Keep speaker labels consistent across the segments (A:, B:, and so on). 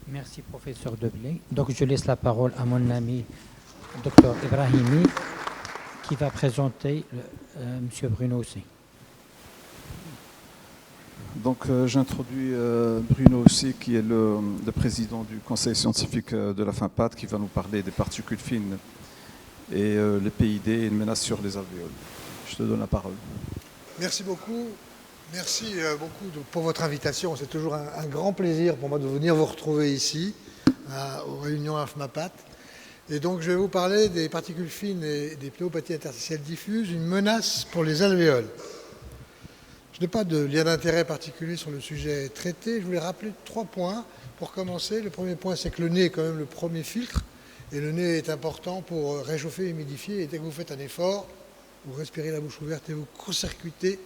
A: Merci, professeur Deblay. Donc, je laisse la parole à mon ami, docteur Ibrahimi, qui va présenter M. Bruno aussi.
B: Donc, j'introduis Bruno aussi, qui est le président du conseil scientifique de la FINPAT, qui va nous parler des particules fines et les PID et une menace sur les alvéoles. Je te donne la parole.
C: Merci beaucoup. Merci beaucoup pour votre invitation. C'est toujours un grand plaisir pour moi de venir vous retrouver ici, aux réunions AFMAPAT. Et donc, je vais vous parler des particules fines et des pnéumopathies interstitielles diffuses, une menace pour les alvéoles. Je n'ai pas de lien d'intérêt particulier sur le sujet traité. Je voulais rappeler 3 points pour commencer. Le premier point, c'est que le nez est quand même le premier filtre. Et le nez est important pour réchauffer et humidifier. Et dès que vous faites un effort, vous respirez la bouche ouverte et vous court-circuitez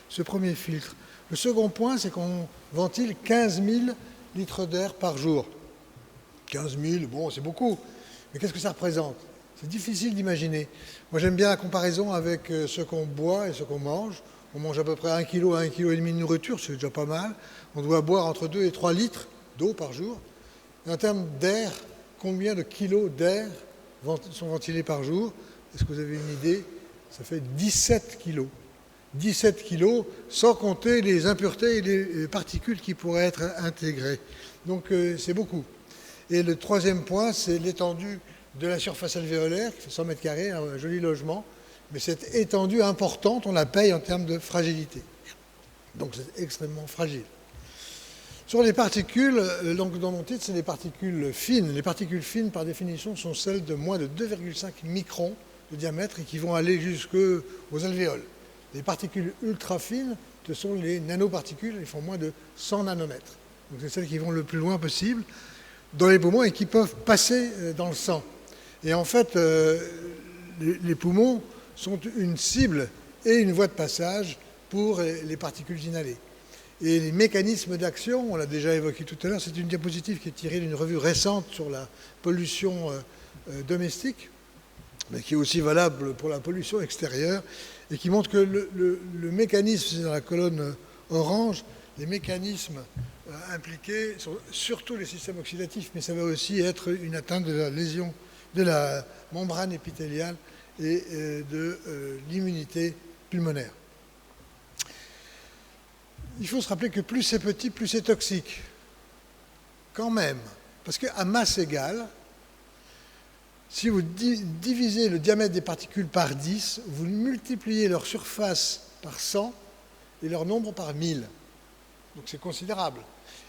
C: ce premier filtre. Le second point, c'est qu'on ventile 15 000 litres d'air par jour. 15 000, bon, c'est beaucoup. Mais qu'est-ce que ça représente? C'est difficile d'imaginer. Moi, j'aime bien la comparaison avec ce qu'on boit et ce qu'on mange. On mange à peu près 1 kg à 1,5 kg de nourriture, c'est déjà pas mal. On doit boire entre 2 et 3 litres d'eau par jour. Et en termes d'air, combien de kilos d'air sont ventilés par jour? Est-ce que vous avez une idée? Ça fait 17 kilos. 17 kilos, sans compter les impuretés et les particules qui pourraient être intégrées. Donc c'est beaucoup. Et le troisième point, c'est l'étendue de la surface alvéolaire, qui fait 100 mètres carrés, un joli logement. Mais cette étendue importante, on la paye en termes de fragilité. Donc c'est extrêmement fragile. Sur les particules, donc dans mon titre, c'est les particules fines. Les particules fines, par définition, sont celles de moins de 2,5 microns de diamètre et qui vont aller jusqu'aux alvéoles. Les particules ultra fines, ce sont les nanoparticules, elles font moins de 100 nanomètres. Donc c'est celles qui vont le plus loin possible dans les poumons et qui peuvent passer dans le sang. Et en fait, les poumons sont une cible et une voie de passage pour les particules inhalées. Et les mécanismes d'action, on l'a déjà évoqué tout à l'heure, c'est une diapositive qui est tirée d'une revue récente sur la pollution domestique, mais qui est aussi valable pour la pollution extérieure, et qui montre que le mécanisme, c'est dans la colonne orange, les mécanismes impliqués sont surtout les systèmes oxydatifs, mais ça va aussi être une atteinte de la lésion de la membrane épithéliale et de l'immunité pulmonaire. Il faut se rappeler que plus c'est petit, plus c'est toxique. Quand même. Parce qu'à masse égale, si vous divisez le diamètre des particules par 10, vous multipliez leur surface par 100 et leur nombre par 1000. Donc c'est considérable.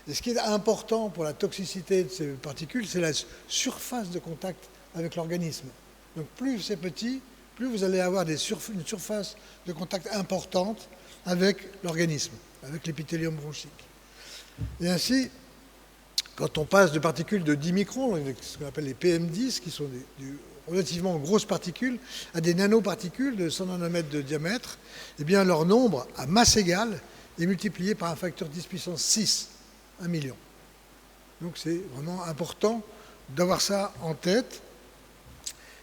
C: Et ce qui est important pour la toxicité de ces particules, c'est la surface de contact avec l'organisme. Donc plus c'est petit, plus vous allez avoir une surface de contact importante avec l'organisme, avec l'épithélium bronchique. Et ainsi, quand on passe de particules de 10 microns, ce qu'on appelle les PM10, qui sont des relativement grosses particules, à des nanoparticules de 100 nanomètres de diamètre, eh bien leur nombre, à masse égale, est multiplié par un facteur 10 puissance 6, 1 million. Donc c'est vraiment important d'avoir ça en tête.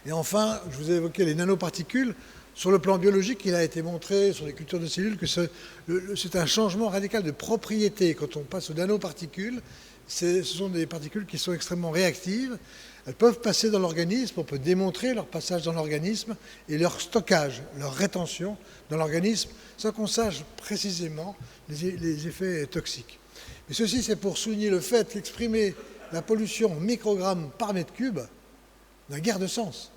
C: Et enfin, je vous ai évoqué les nanoparticules. Sur le plan biologique, il a été montré sur les cultures de cellules que c'est un changement radical de propriété. Quand on passe aux nanoparticules, ce sont des particules qui sont extrêmement réactives. Elles peuvent passer dans l'organisme, on peut démontrer leur passage dans l'organisme et leur stockage, leur rétention dans l'organisme, sans qu'on sache précisément les effets toxiques. Mais ceci, c'est pour souligner le fait qu'exprimer la pollution en microgrammes par mètre cube n'a guère de sens.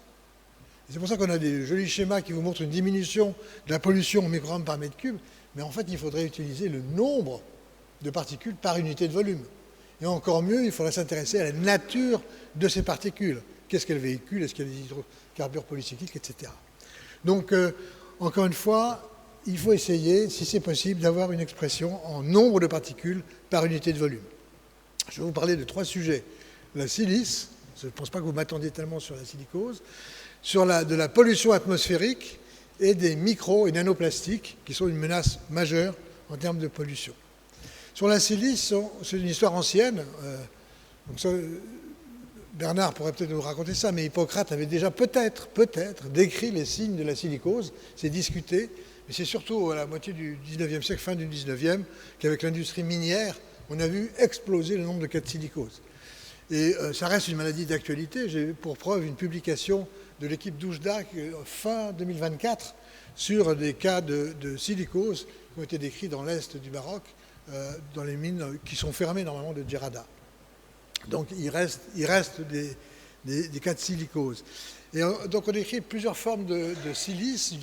C: C'est pour ça qu'on a des jolis schémas qui vous montrent une diminution de la pollution en microgrammes par mètre cube, mais en fait, il faudrait utiliser le nombre de particules par unité de volume. Et encore mieux, il faudrait s'intéresser à la nature de ces particules. Qu'est-ce qu'elles véhiculent? Est-ce qu'il y a des hydrocarbures polycycliques, etc. Donc, encore une fois, il faut essayer, si c'est possible, d'avoir une expression en nombre de particules par unité de volume. Je vais vous parler de 3 sujets. La silice, je ne pense pas que vous m'attendiez tellement sur la silicose, de la pollution atmosphérique et des micro- et nanoplastiques, qui sont une menace majeure en termes de pollution. Sur la silice, c'est une histoire ancienne. Donc ça, Bernard pourrait peut-être nous raconter ça, mais Hippocrate avait déjà peut-être décrit les signes de la silicose. C'est discuté, mais c'est surtout à la moitié du 19e siècle, fin du 19e, qu'avec l'industrie minière, on a vu exploser le nombre de cas de silicose. Et ça reste une maladie d'actualité. J'ai pour preuve une publication de l'équipe d'Oujda fin 2024 sur des cas de silicose qui ont été décrits dans l'est du Maroc, dans les mines qui sont fermées normalement de Djerada. Donc il reste des cas de silicose. Et donc on décrit plusieurs formes de silice,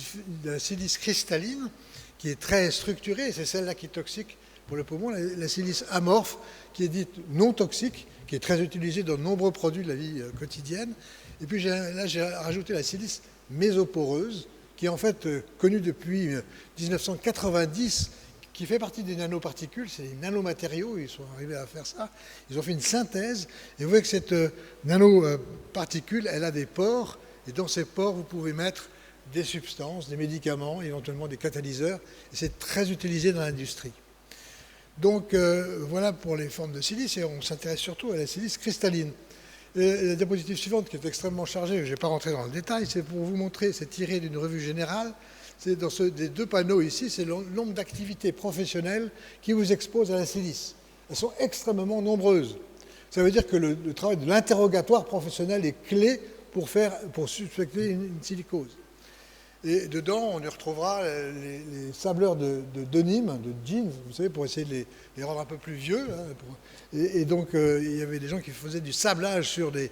C: la silice cristalline qui est très structurée, c'est celle-là qui est toxique pour le poumon, la silice amorphe qui est dite non toxique, qui est très utilisée dans de nombreux produits de la vie quotidienne. Et puis là j'ai rajouté la silice mésoporeuse, qui est en fait connue depuis 1990, qui fait partie des nanoparticules, c'est des nanomatériaux, ils sont arrivés à faire ça. Ils ont fait une synthèse, et vous voyez que cette nanoparticule, elle a des pores, et dans ces pores, vous pouvez mettre des substances, des médicaments, éventuellement des catalyseurs, et c'est très utilisé dans l'industrie. Donc voilà pour les formes de silice, et on s'intéresse surtout à la silice cristalline. Et la diapositive suivante, qui est extrêmement chargée, je ne vais pas rentrer dans le détail, c'est pour vous montrer, c'est tiré d'une revue générale, c'est dans des deux panneaux ici, c'est le nombre d'activités professionnelles qui vous exposent à la silice. Elles sont extrêmement nombreuses. Ça veut dire que le travail de l'interrogatoire professionnel est clé pour suspecter une silicose. Et dedans, on y retrouvera les sableurs de denim, de jeans, vous savez, pour essayer de les rendre un peu plus vieux. Hein, et donc, il y avait des gens qui faisaient du sablage sur des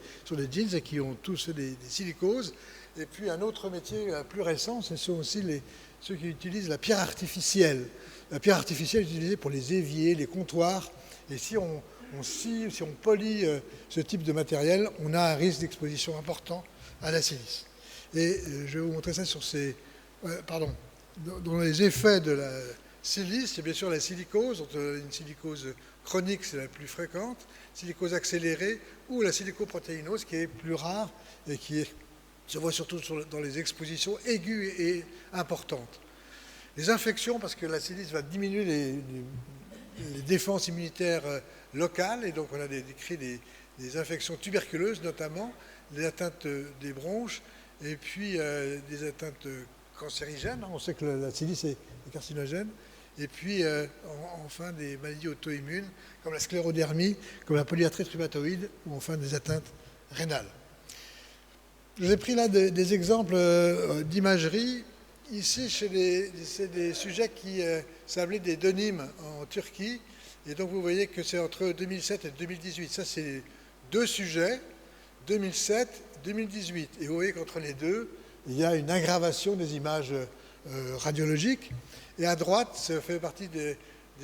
C: jeans et qui ont tous des silicoses. Et puis, un autre métier plus récent, ce sont aussi ceux qui utilisent la pierre artificielle. La pierre artificielle est utilisée pour les éviers, les comptoirs. Et si on scie, si on polit ce type de matériel, on a un risque d'exposition important à la silice. Et je vais vous montrer ça sur dans les effets de la silice, c'est bien sûr la silicose. Une silicose chronique, c'est la plus fréquente, silicose accélérée ou la silicoprotéinose qui est plus rare et qui se voit surtout dans les expositions aiguës et importantes. Les infections, parce que la silice va diminuer les défenses immunitaires locales, et donc on a décrit des infections tuberculeuses notamment, des atteintes des bronches, et puis des atteintes cancérigènes. On sait que la silice est carcinogène. Et puis, enfin, des maladies auto-immunes, comme la sclérodermie, comme la polyarthrite rhumatoïde, ou enfin des atteintes rénales. Je vous ai pris là des exemples d'imagerie. Ici, c'est des sujets qui s'appelaient des denims en Turquie. Et donc, vous voyez que c'est entre 2007 et 2018. Ça, c'est deux sujets, 2007 2018. Et vous voyez qu'entre les deux, il y a une aggravation des images radiologiques. Et à droite, ça fait partie des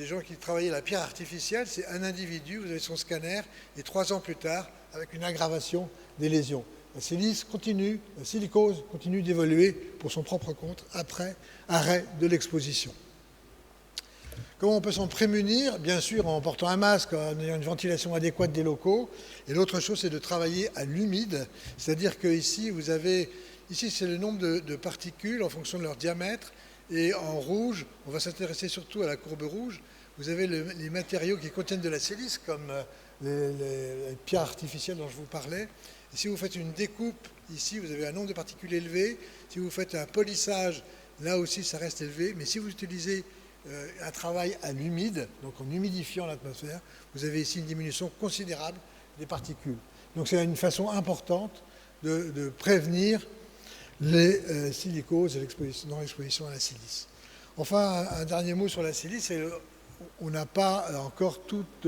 C: gens qui travaillaient la pierre artificielle. C'est un individu, vous avez son scanner, et 3 ans plus tard, avec une aggravation des lésions. La silicose continue d'évoluer pour son propre compte après arrêt de l'exposition. Comment on peut s'en prémunir? Bien sûr, en portant un masque, en ayant une ventilation adéquate des locaux. Et l'autre chose, c'est de travailler à l'humide. C'est-à-dire que ici, c'est le nombre de particules en fonction de leur diamètre. Et en rouge, on va s'intéresser surtout à la courbe rouge. Vous avez les matériaux qui contiennent de la silice, comme les pierres artificielles dont je vous parlais. Et si vous faites une découpe, ici, vous avez un nombre de particules élevé. Si vous faites un polissage, là aussi, ça reste élevé. Mais si vous utilisez un travail à l'humide, donc en humidifiant l'atmosphère, vous avez ici une diminution considérable des particules. Donc c'est une façon importante de prévenir les silicoses dans l'exposition à la silice. Enfin, un dernier mot sur la silice, on n'a pas encore toutes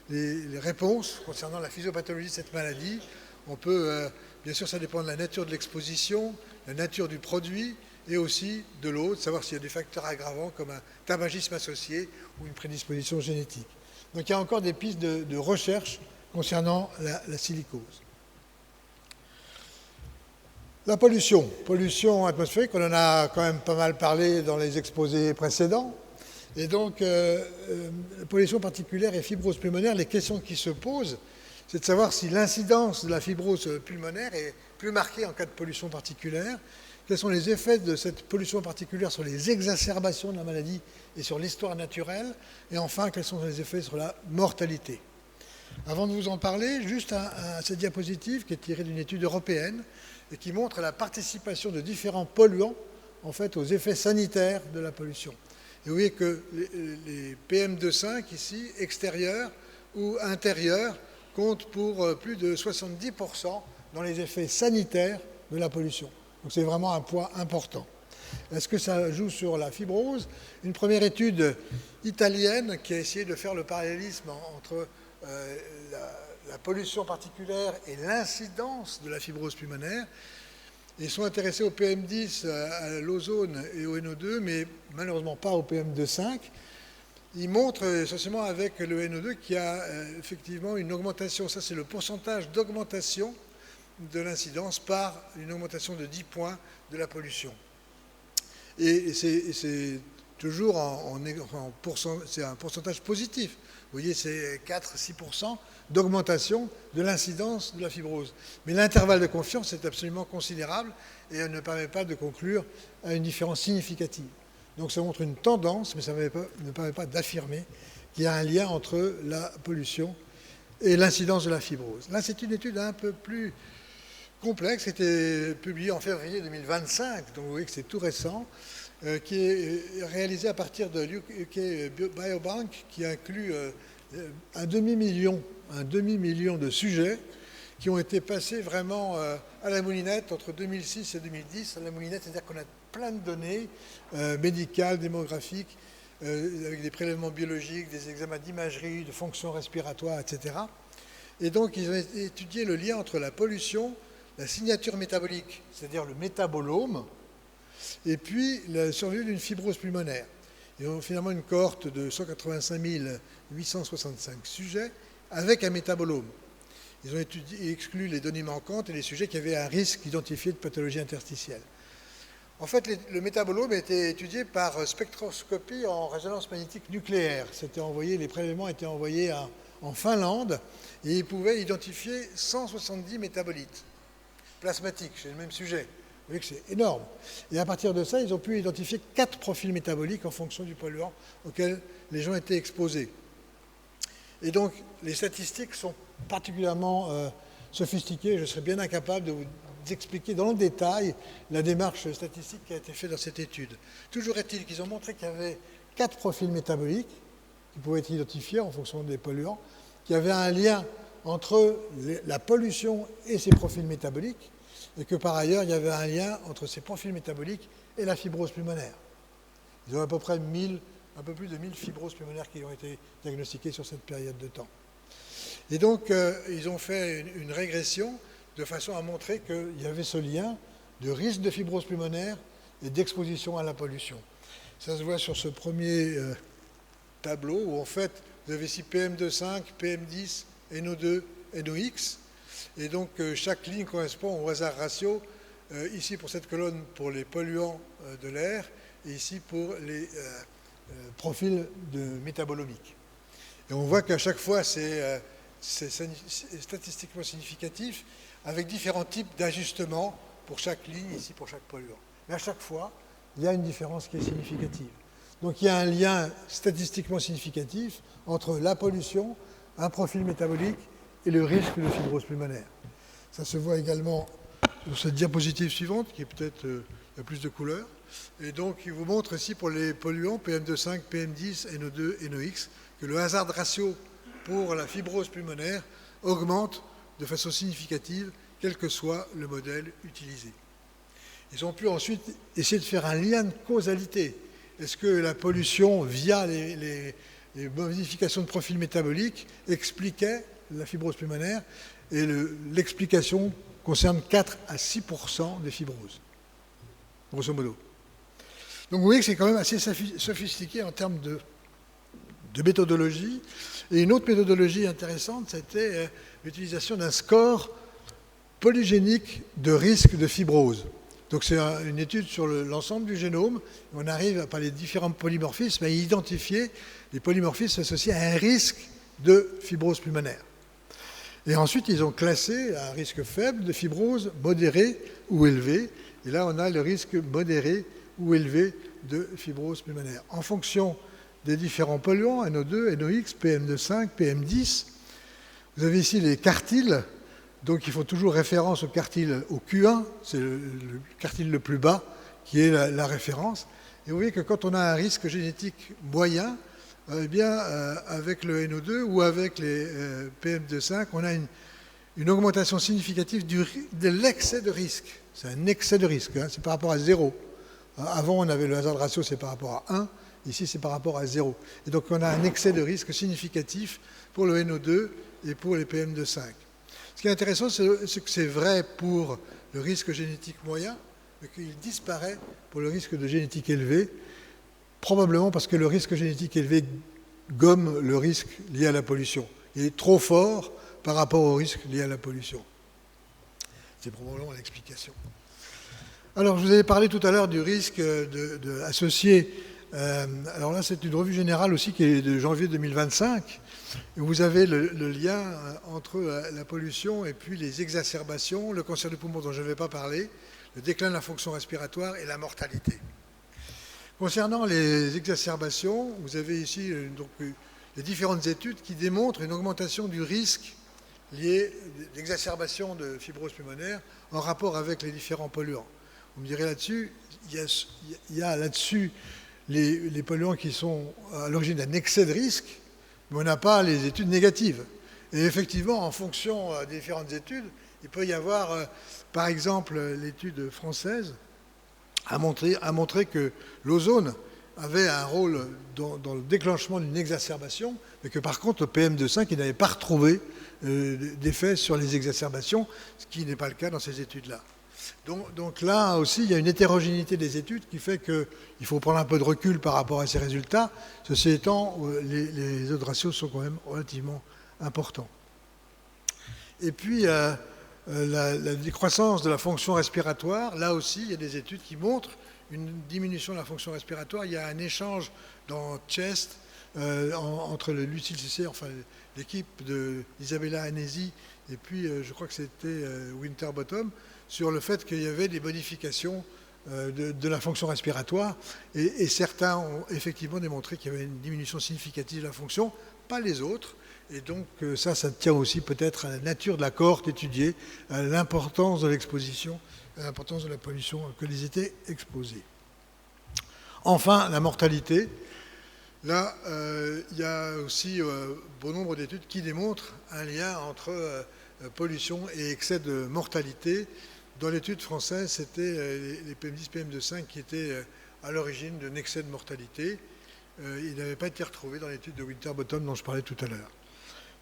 C: les réponses concernant la physiopathologie de cette maladie. On peut, bien sûr, ça dépend de la nature de l'exposition, la nature du produit, et aussi de l'eau, de savoir s'il y a des facteurs aggravants comme un tabagisme associé ou une prédisposition génétique. Donc il y a encore des pistes de recherche concernant la silicose. La pollution atmosphérique, on en a quand même pas mal parlé dans les exposés précédents. Et donc, pollution particulière et fibrose pulmonaire, les questions qui se posent, c'est de savoir si l'incidence de la fibrose pulmonaire est plus marquée en cas de pollution particulière. Quels sont les effets de cette pollution particulière sur les exacerbations de la maladie et sur l'histoire naturelle? Et enfin, quels sont les effets sur la mortalité? Avant de vous en parler, juste cette diapositive qui est tirée d'une étude européenne et qui montre la participation de différents polluants en fait, aux effets sanitaires de la pollution. Et vous voyez que les PM2,5 ici, extérieurs ou intérieurs, compte pour plus de 70% dans les effets sanitaires de la pollution. Donc c'est vraiment un point important. Est-ce que ça joue sur la fibrose? Une première étude italienne qui a essayé de faire le parallélisme entre la pollution particulière et l'incidence de la fibrose pulmonaire. Ils sont intéressés au PM10, à l'ozone et au NO2, mais malheureusement pas au PM2,5. Ils montrent essentiellement avec le NO2 qu'il y a effectivement une augmentation, ça c'est le pourcentage d'augmentation de l'incidence par une augmentation de 10 points de la pollution. Et c'est toujours c'est un pourcentage positif. Vous voyez, c'est 4-6% d'augmentation de l'incidence de la fibrose. Mais l'intervalle de confiance est absolument considérable et elle ne permet pas de conclure à une différence significative. Donc ça montre une tendance, mais ça ne permet pas d'affirmer qu'il y a un lien entre la pollution et l'incidence de la fibrose. Là, c'est une étude un peu plus complexe, qui a été publiée en février 2025, donc vous voyez que c'est tout récent, qui est réalisée à partir de l'UK Biobank, qui inclut un demi-million de sujets qui ont été passés vraiment à la moulinette entre 2006 et 2010. À la moulinette, c'est-à-dire qu'on a plein de données médicales, démographiques, avec des prélèvements biologiques, des examens d'imagerie, de fonctions respiratoires, etc. Et donc, ils ont étudié le lien entre la pollution, la signature métabolique, c'est-à-dire le métabolome, et puis la survenue d'une fibrose pulmonaire. Ils ont finalement une cohorte de 185 865 sujets avec un métabolome. Ils ont exclu les données manquantes et les sujets qui avaient un risque identifié de pathologie interstitielle. En fait, le métabolome a été étudié par spectroscopie en résonance magnétique nucléaire. Les prélèvements étaient envoyés en Finlande et ils pouvaient identifier 170 métabolites plasmatiques chez le même sujet. Vous voyez que c'est énorme. Et à partir de ça, ils ont pu identifier 4 profils métaboliques en fonction du polluant auquel les gens étaient exposés. Et donc, les statistiques sont particulièrement sophistiquées. Je serais bien incapable de vous expliquer dans le détail la démarche statistique qui a été faite dans cette étude. Toujours est-il qu'ils ont montré qu'il y avait 4 profils métaboliques qui pouvaient être identifiés en fonction des polluants, qu'il y avait un lien entre la pollution et ces profils métaboliques, et que par ailleurs, il y avait un lien entre ces profils métaboliques et la fibrose pulmonaire. Ils ont à peu près un peu plus de 1000 fibroses pulmonaires qui ont été diagnostiquées sur cette période de temps. Et donc, ils ont fait une régression de façon à montrer qu'il y avait ce lien de risque de fibrose pulmonaire et d'exposition à la pollution. Ça se voit sur ce premier tableau où en fait, vous avez ici PM2,5, PM10, NO2, NOx. Et donc, chaque ligne correspond au hasard ratio, ici pour cette colonne pour les polluants de l'air, et ici pour les profils métabolomiques. Et on voit qu'à chaque fois, c'est statistiquement significatif, avec différents types d'ajustements pour chaque ligne, ici pour chaque polluant. Mais à chaque fois, il y a une différence qui est significative. Donc il y a un lien statistiquement significatif entre la pollution, un profil métabolique et le risque de fibrose pulmonaire. Ça se voit également sur cette diapositive suivante, qui est peut-être, il y a plus de couleurs. Et donc, il vous montre ici pour les polluants, PM2,5, PM10, NO2, NOx, que le hazard ratio pour la fibrose pulmonaire augmente de façon significative, quel que soit le modèle utilisé. Ils ont pu ensuite essayer de faire un lien de causalité. Est-ce que la pollution, via les modifications de profil métabolique, expliquait la fibrose pulmonaire? Et l'explication concerne 4 à 6% des fibroses, grosso modo. Donc vous voyez que c'est quand même assez sophistiqué en termes de méthodologie. Et une autre méthodologie intéressante, c'était l'utilisation d'un score polygénique de risque de fibrose. Donc c'est une étude sur l'ensemble du génome. On arrive par les différents polymorphismes à identifier les polymorphismes associés à un risque de fibrose pulmonaire. Et ensuite, ils ont classé un risque faible de fibrose, modéré ou élevé. Et là, on a le risque modéré ou élevé de fibrose pulmonaire. En fonction des différents polluants, NO2, NOx, PM2,5, PM10, vous avez ici les quartiles. Donc, il faut toujours référence au quartile au Q1, c'est le quartile le plus bas qui est la référence. Et vous voyez que quand on a un risque génétique moyen, avec le NO2 ou avec les PM2,5, on a une augmentation significative de l'excès de risque. C'est un excès de risque, hein, c'est par rapport à 0. Avant, on avait le hazard ratio, c'est par rapport à 1. Ici, c'est par rapport à 0. Et donc, on a un excès de risque significatif pour le NO2 et pour les PM2,5. Ce qui est intéressant, c'est que c'est vrai pour le risque génétique moyen, mais qu'il disparaît pour le risque de génétique élevé, probablement parce que le risque génétique élevé gomme le risque lié à la pollution. Il est trop fort par rapport au risque lié à la pollution. C'est probablement l'explication. Alors, je vous avais parlé tout à l'heure du risque associé. Alors là, c'est une revue générale aussi qui est de janvier 2025. Et vous avez le lien entre la pollution et puis les exacerbations, le cancer du poumon dont je ne vais pas parler, le déclin de la fonction respiratoire et la mortalité. Concernant les exacerbations, vous avez ici donc, les différentes études qui démontrent une augmentation du risque lié d'exacerbation de fibrose pulmonaire en rapport avec les différents polluants. Vous me direz là-dessus, il y a là-dessus les polluants qui sont à l'origine d'un excès de risque, mais on n'a pas les études négatives. Et effectivement, en fonction des différentes études, il peut y avoir, par exemple, l'étude française a montré que l'ozone avait un rôle dans le déclenchement d'une exacerbation, mais que par contre, le PM2,5, il n'avait pas retrouvé d'effet sur les exacerbations, ce qui n'est pas le cas dans ces études-là. Donc là aussi, il y a une hétérogénéité des études qui fait qu'il faut prendre un peu de recul par rapport à ces résultats. Ceci étant, les odds ratios sont quand même relativement importants. Et puis, la décroissance de la fonction respiratoire, là aussi, il y a des études qui montrent une diminution de la fonction respiratoire. Il y a un échange dans CHEST entre le l'UCLC, enfin l'équipe d'Isabella Anesi et puis je crois que c'était Winterbottom, sur le fait qu'il y avait des modifications de la fonction respiratoire et certains ont effectivement démontré qu'il y avait une diminution significative de la fonction, pas les autres. Et donc ça tient aussi peut-être à la nature de la cohorte étudiée, à l'importance de l'exposition, à l'importance de la pollution que les étaient exposés. Enfin, la mortalité. Là, il y a aussi bon nombre d'études qui démontrent un lien entre pollution et excès de mortalité. Dans l'étude française, c'était les PM10, PM2,5 qui étaient à l'origine d'un excès de mortalité. Il n'avait pas été retrouvé dans l'étude de Winterbottom dont je parlais tout à l'heure.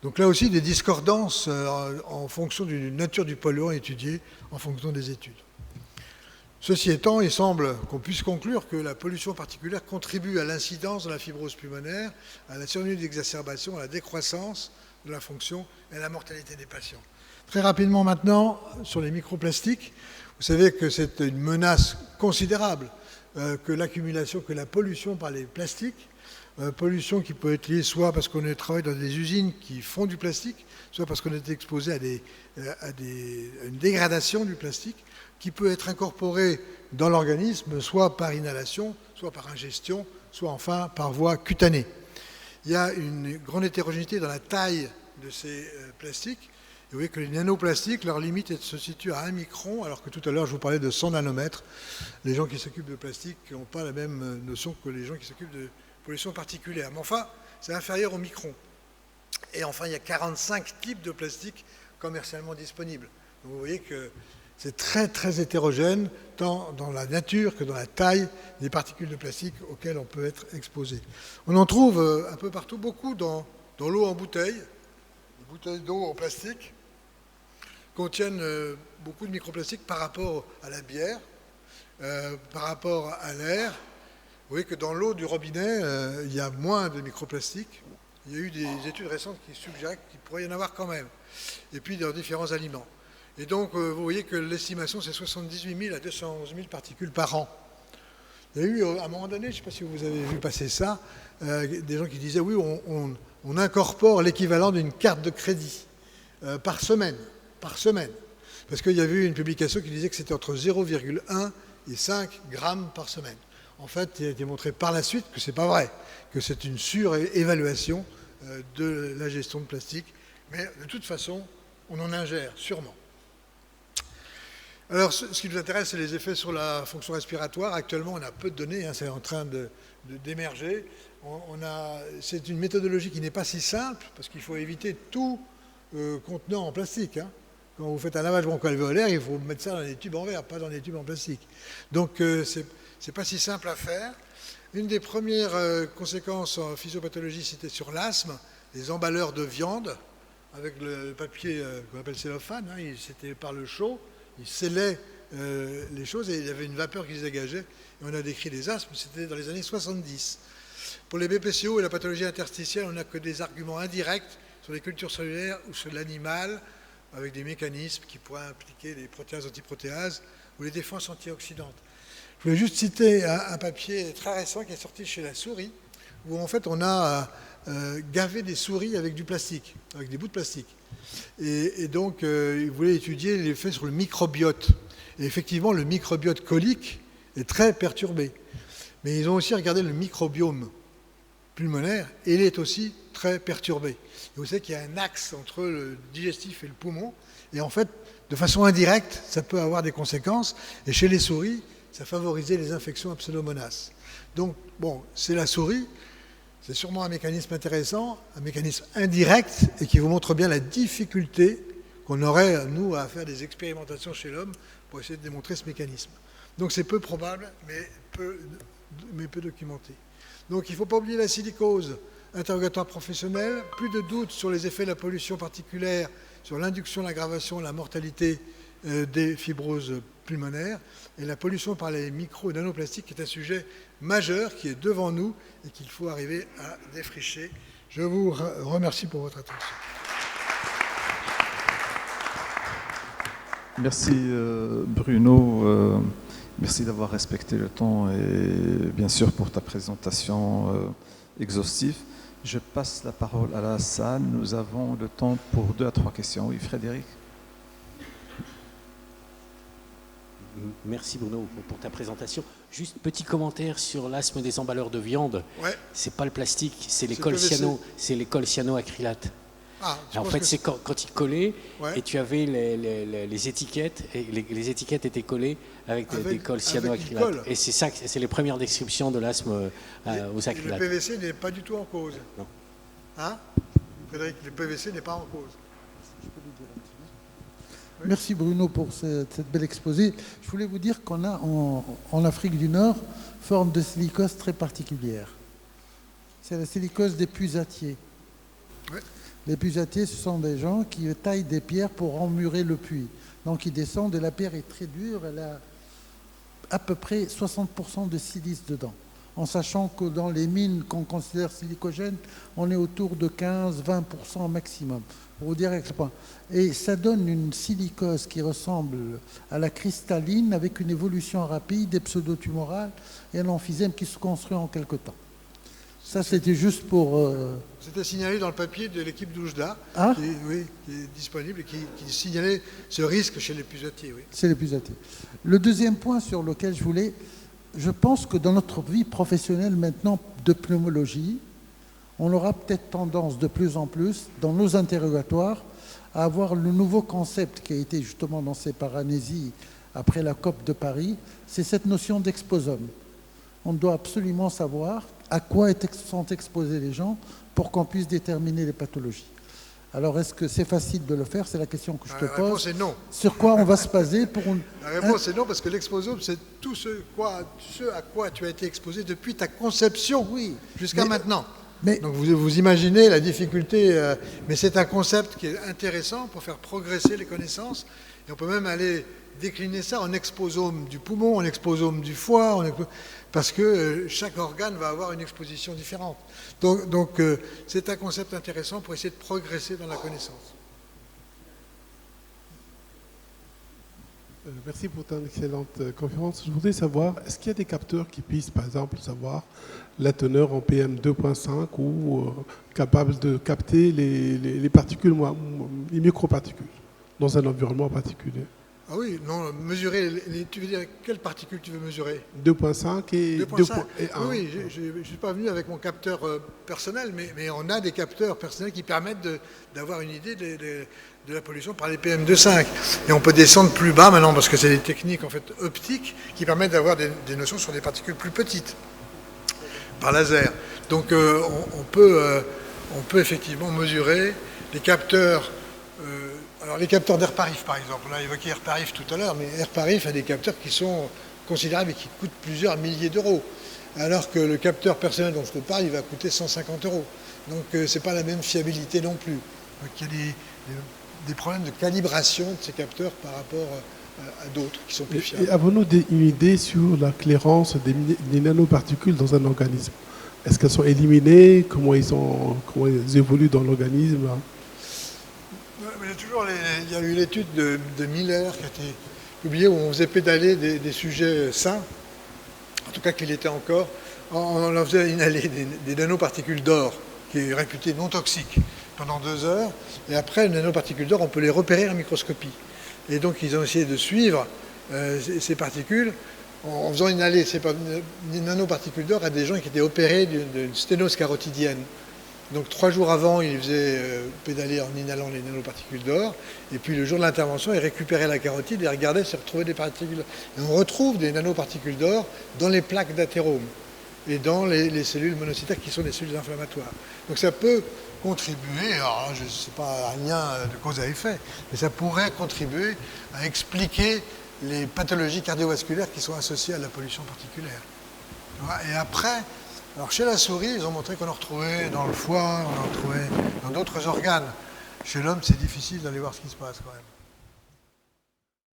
C: Donc là aussi, des discordances en fonction de la nature du polluant étudié, en fonction des études. Ceci étant, il semble qu'on puisse conclure que la pollution particulière contribue à l'incidence de la fibrose pulmonaire, à la survenue d'exacerbation, à la décroissance de la fonction et à la mortalité des patients. Très rapidement maintenant, sur les microplastiques, vous savez que c'est une menace considérable que l'accumulation, que la pollution par les plastiques, pollution qui peut être liée soit parce qu'on travaille dans des usines qui font du plastique, soit parce qu'on est exposé à une dégradation du plastique, qui peut être incorporée dans l'organisme, soit par inhalation, soit par ingestion, soit enfin par voie cutanée. Il y a une grande hétérogénéité dans la taille de ces plastiques. Et vous voyez que les nanoplastiques, leur limite se situe à 1 micron, alors que tout à l'heure je vous parlais de 100 nanomètres. Les gens qui s'occupent de plastique n'ont pas la même notion que les gens qui s'occupent de pollution particulière. Mais enfin, c'est inférieur au micron. Et enfin, il y a 45 types de plastique commercialement disponibles. Donc vous voyez que c'est très très hétérogène, tant dans la nature que dans la taille des particules de plastique auxquelles on peut être exposé. On en trouve un peu partout, beaucoup dans l'eau en bouteille. Les bouteilles d'eau en plastique contiennent beaucoup de microplastiques par rapport à la bière, par rapport à l'air. Vous voyez que dans l'eau du robinet, il y a moins de microplastiques. Il y a eu des études récentes qui suggèrent qu'il pourrait y en avoir quand même. Et puis dans différents aliments. Et donc, vous voyez que l'estimation, c'est 78 000 à 211 000 particules par an. Il y a eu, à un moment donné, je ne sais pas si vous avez vu passer ça, des gens qui disaient, oui, on incorpore l'équivalent d'une carte de crédit par semaine. Parce qu'il y avait eu une publication qui disait que c'était entre 0,1 et 5 grammes par semaine. En fait, il a été montré par la suite que ce n'est pas vrai, que c'est une surévaluation de la gestion de plastique. Mais de toute façon, on en ingère sûrement. Alors, ce qui nous intéresse, c'est les effets sur la fonction respiratoire. Actuellement, on a peu de données, hein, c'est en train d'émerger. C'est une méthodologie qui n'est pas si simple, parce qu'il faut éviter tout contenant en plastique. Hein. Quand vous faites un lavage broncho-alvéolaire, il faut mettre ça dans des tubes en verre, pas dans des tubes en plastique. Donc, c'est pas si simple à faire. Une des premières conséquences en physiopathologie, c'était sur l'asthme, les emballeurs de viande, avec le papier qu'on appelle cellophane, hein, c'était par le chaud, ils scellaient les choses et il y avait une vapeur qui se dégageait. Et on a décrit les asthmes, c'était dans les années 70. Pour les BPCO et la pathologie interstitielle, on n'a que des arguments indirects sur les cultures cellulaires ou sur l'animal, avec des mécanismes qui pourraient impliquer les protéases, antiprotéases ou les défenses antioxydantes. Je voulais juste citer un papier très récent qui est sorti chez la souris, où en fait on a gavé des souris avec du plastique, avec des bouts de plastique. Et donc ils voulaient étudier l'effet sur le microbiote. Et effectivement, le microbiote colique est très perturbé. Mais ils ont aussi regardé le microbiome pulmonaire, et il est aussi très perturbé. Et vous savez qu'il y a un axe entre le digestif et le poumon, et en fait, de façon indirecte, ça peut avoir des conséquences, et chez les souris, ça favorisait les infections à Pseudomonas. Donc, bon, c'est la souris, c'est sûrement un mécanisme intéressant, un mécanisme indirect, et qui vous montre bien la difficulté qu'on aurait, nous, à faire des expérimentations chez l'homme pour essayer de démontrer ce mécanisme. Donc c'est peu probable, mais peu documenté. Donc il ne faut pas oublier la silicose, interrogatoire professionnel, plus de doutes sur les effets de la pollution particulière, sur l'induction, l'aggravation, la mortalité des fibroses pulmonaires, et la pollution par les micro- et nanoplastiques qui est un sujet majeur qui est devant nous et qu'il faut arriver à défricher. Je vous remercie pour votre attention.
B: Merci Bruno, merci d'avoir respecté le temps et bien sûr pour ta présentation exhaustive. Je passe la parole à la salle. Nous avons le temps pour 2 à 3 questions. Oui, Frédéric.
D: Merci Bruno pour ta présentation. Juste petit commentaire sur l'asthme des emballeurs de viande.
C: Ouais.
D: C'est pas le plastique, c'est les cols cyanoacrylates.
C: Ah,
D: en fait, c'est quand ils collaient,
C: ouais.
D: Et tu avais les étiquettes, et les étiquettes étaient collées avec des cols cyanoacrylates. Et c'est ça, c'est les premières descriptions de l'asthme aux acrylates.
C: Le PVC n'est pas du tout en cause.
D: Non.
C: Hein, Frédéric, le PVC n'est pas en cause.
E: Merci Bruno pour cette belle exposé. Je voulais vous dire qu'on a en Afrique du Nord forme de silicose très particulière. C'est la silicose des puisatiers.
C: Ouais.
E: Les puisatiers, ce sont des gens qui taillent des pierres pour emmurer le puits. Donc ils descendent et la pierre est très dure, elle a à peu près 60% de silice dedans. En sachant que dans les mines qu'on considère silicogènes, on est autour de 15-20% maximum. Pour vous dire à quel point. Et ça donne une silicose qui ressemble à la cristalline avec une évolution rapide et pseudotumorale et un emphysème qui se construit en quelque temps. Ça, c'était juste pour...
C: C'était signalé dans le papier de l'équipe d'Oujda,
E: Ah
C: qui est disponible et qui signalait ce risque chez les puisatiers. Oui.
E: C'est les puisatiers. Le deuxième point sur lequel je voulais... Je pense que dans notre vie professionnelle maintenant de pneumologie, on aura peut-être tendance de plus en plus, dans nos interrogatoires, à avoir le nouveau concept qui a été justement lancé par Anési après la COP de Paris, c'est cette notion d'exposome. On doit absolument savoir à quoi sont exposés les gens pour qu'on puisse déterminer les pathologies. Alors, est-ce que c'est facile de le faire? C'est la question que je te pose.
C: La réponse est non.
E: Sur quoi on va se baser pour...
C: La réponse est non, parce que l'exposome, c'est tout ce à quoi tu as été exposé depuis ta conception jusqu'à maintenant. Donc vous imaginez la difficulté, mais c'est un concept qui est intéressant pour faire progresser les connaissances. Et on peut même aller décliner ça en exposome du poumon, en exposome du foie, parce que chaque organe va avoir une exposition différente. Donc c'est un concept intéressant pour essayer de progresser dans la connaissance.
F: Merci pour ton excellente conférence. Je voudrais savoir, est-ce qu'il y a des capteurs qui puissent, par exemple, savoir la teneur en PM2.5 ou capables de capter les particules, les microparticules dans un environnement particulier?
C: Ah oui, non, mesurer, tu veux dire quelles particules tu veux mesurer?
F: 2.5 et
C: 2.5.
F: 1.
C: Oui, je ne suis pas venu avec mon capteur personnel, mais on a des capteurs personnels qui permettent d'avoir une idée de la pollution par les PM2,5. Et on peut descendre plus bas maintenant, parce que c'est des techniques en fait optiques qui permettent d'avoir des notions sur des particules plus petites, par laser. Donc on peut effectivement mesurer les capteurs. Alors les capteurs d'AirParif par exemple, on a évoqué AirParif tout à l'heure, mais AirParif a des capteurs qui sont considérables et qui coûtent plusieurs milliers d'euros, alors que le capteur personnel dont je te parle, il va coûter 150 euros. Donc c'est pas la même fiabilité non plus. Donc il y a des problèmes de calibration de ces capteurs par rapport à d'autres qui sont plus fiables.
F: Et avons-nous une idée sur la clairance des nanoparticules dans un organisme? Est-ce qu'elles sont éliminées? Comment elles évoluent dans l'organisme?
C: Il y a eu l'étude de Miller qui a été publiée où on faisait pédaler des sujets sains, en tout cas qu'il était encore, on leur faisait inhaler des nanoparticules d'or, qui est réputé non toxique, pendant 2 heures, et après, les nanoparticules d'or, on peut les repérer en microscopie. Et donc, ils ont essayé de suivre ces particules en faisant inhaler ces nanoparticules d'or à des gens qui étaient opérés d'une sténose carotidienne. Donc 3 jours avant, il faisait pédaler en inhalant les nanoparticules d'or, et puis le jour de l'intervention, il récupérait la carotide et regardait s'il retrouvait des particules. Et on retrouve des nanoparticules d'or dans les plaques d'athérome et dans les cellules monocytaires qui sont des cellules inflammatoires. Donc ça peut contribuer, alors je ne sais pas un lien de cause à effet, mais ça pourrait contribuer à expliquer les pathologies cardiovasculaires qui sont associées à la pollution particulière. Et après, alors chez la souris, ils ont montré qu'on en retrouvait dans le foie, on en retrouvait dans d'autres organes. Chez l'homme, c'est difficile d'aller voir ce qui se passe quand même.